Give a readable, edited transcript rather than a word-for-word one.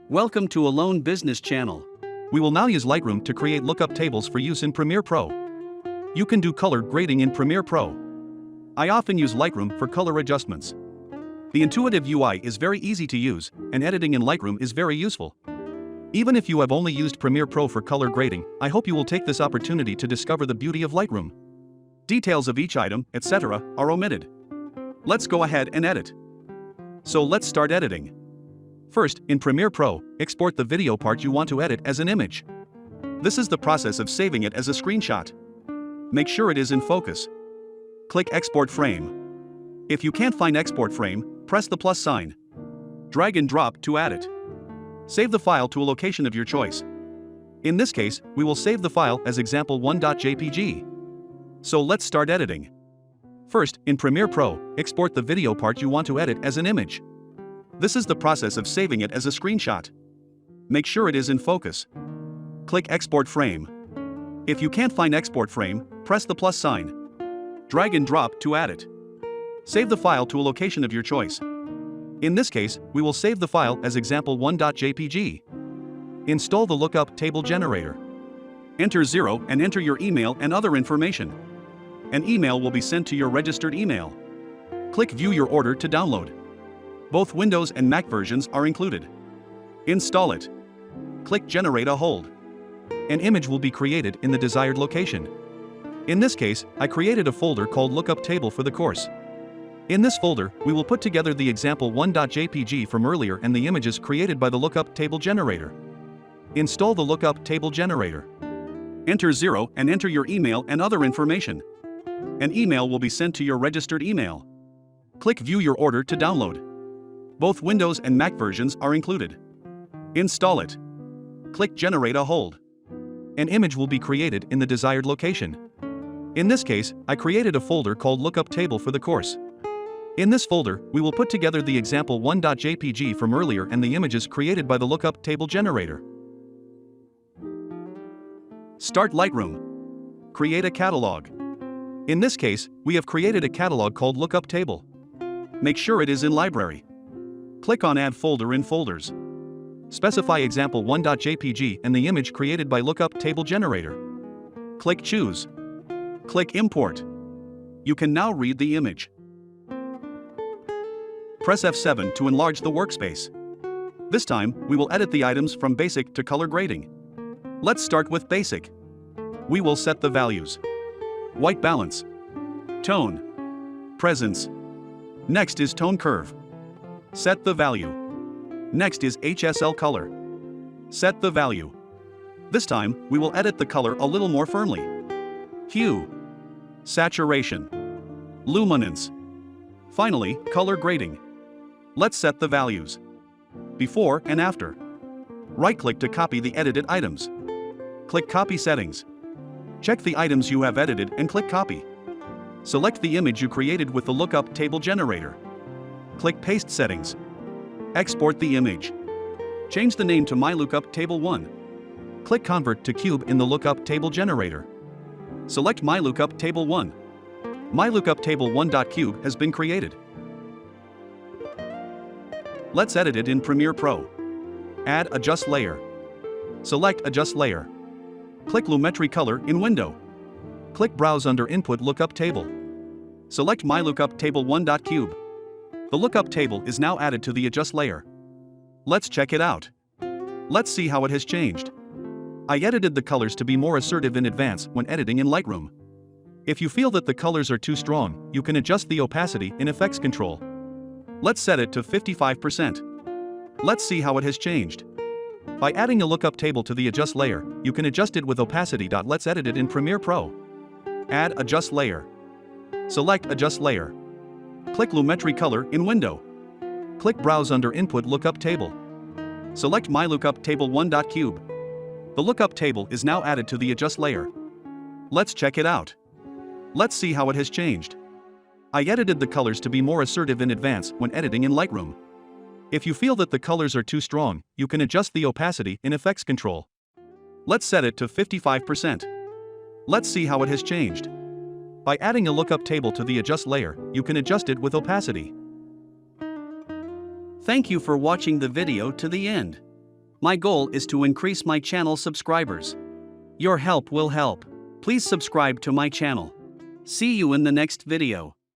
Welcome to Alone Business Channel. We will now use Lightroom to create lookup tables for use in Premiere Pro. You can do color grading in Premiere Pro. I often use Lightroom for color adjustments. The intuitive UI is very easy to use, and editing in Lightroom is very useful. Even if you have only used Premiere Pro for color grading, I hope you will take this opportunity to discover the beauty of Lightroom. Details of each item, etc., are omitted. Let's go ahead and edit. So let's start editing. First, in Premiere Pro, export the video part you want to edit as an image. This is the process of saving it as a screenshot. Make sure it is in focus. Click Export Frame. If you can't find Export Frame, press the plus sign. Drag and drop to add it. Save the file to a location of your choice. In this case, we will save the file as example1.jpg. So let's start editing. First, in Premiere Pro, export the video part you want to edit as an image. This is the process of saving it as a screenshot. Make sure it is in focus. Click Export Frame. If you can't find Export Frame, press the plus sign. Drag and drop to add it. Save the file to a location of your choice. In this case, we will save the file as example1.jpg. Install the lookup table generator. Enter 0 and enter your email and other information. An email will be sent to your registered email. Click View your order to download. Both Windows and Mac versions are included. Install it. Click Generate a Hold. An image will be created in the desired location. In this case, I created a folder called Lookup Table for the course. In this folder, we will put together the example1.jpg from earlier and the images created by the lookup table generator. Install the lookup table generator. Enter 0 and enter your email and other information. An email will be sent to your registered email. Click View your order to download. Both Windows and Mac versions are included. Install it. Click Generate a Hold. An image will be created in the desired location. In this case, I created a folder called Lookup Table for the course. In this folder, we will put together the example1.jpg from earlier and the images created by the lookup table generator. Start Lightroom. Create a catalog. In this case, we have created a catalog called Lookup Table. Make sure it is in Library. Click on Add Folder in Folders. Specify example1.jpg and the image created by Lookup Table Generator. Click Choose. Click Import. You can now read the image. Press F7 to enlarge the workspace. This time, we will edit the items from Basic to Color Grading. Let's start with Basic. We will set the values. White balance. Tone. Presence. Next is Tone Curve. Set the value. Next is HSL color. Set the value. This time, we will edit the color a little more firmly. Hue. Saturation. Luminance. Finally, color grading. Let's set the values. Before and after. Right-click to copy the edited items. Click Copy Settings. Check the items you have edited and click Copy. Select the image you created with the lookup table generator. Click Paste Settings. Export the image. Change the name to MyLookupTable Table 1. Click Convert to Cube in the Lookup Table Generator. Select MyLookupTable Table 1. MyLookupTable Table 1.cube has been created. Let's edit it in Premiere Pro. Add Adjust Layer. Select Adjust Layer. Click Lumetri Color in Window. Click Browse under Input Lookup Table. Select MyLookupTable Table 1.cube. The lookup table is now added to the adjust layer. Let's check it out. Let's see how it has changed. I edited the colors to be more assertive in advance when editing in Lightroom. If you feel that the colors are too strong, you can adjust the opacity in Effects Control. Let's set it to 55%. Let's see how it has changed. By adding a lookup table to the adjust layer, you can adjust it with opacity. Let's edit it in Premiere Pro. Add Adjust Layer. Select Adjust Layer. Click Lumetri Color in Window. Click Browse under Input Lookup Table. Select MyLookupTable Table 1.cube. The lookup table is now added to the adjust layer. Let's check it out. Let's see how it has changed. I edited the colors to be more assertive in advance when editing in Lightroom. If you feel that the colors are too strong, you can adjust the opacity in Effects Control. Let's set it to 55%. Let's see how it has changed. By adding a lookup table to the adjust layer, you can adjust it with opacity. Thank you for watching the video to the end. My goal is to increase my channel subscribers. Your help will help. Please subscribe to my channel. See you in the next video.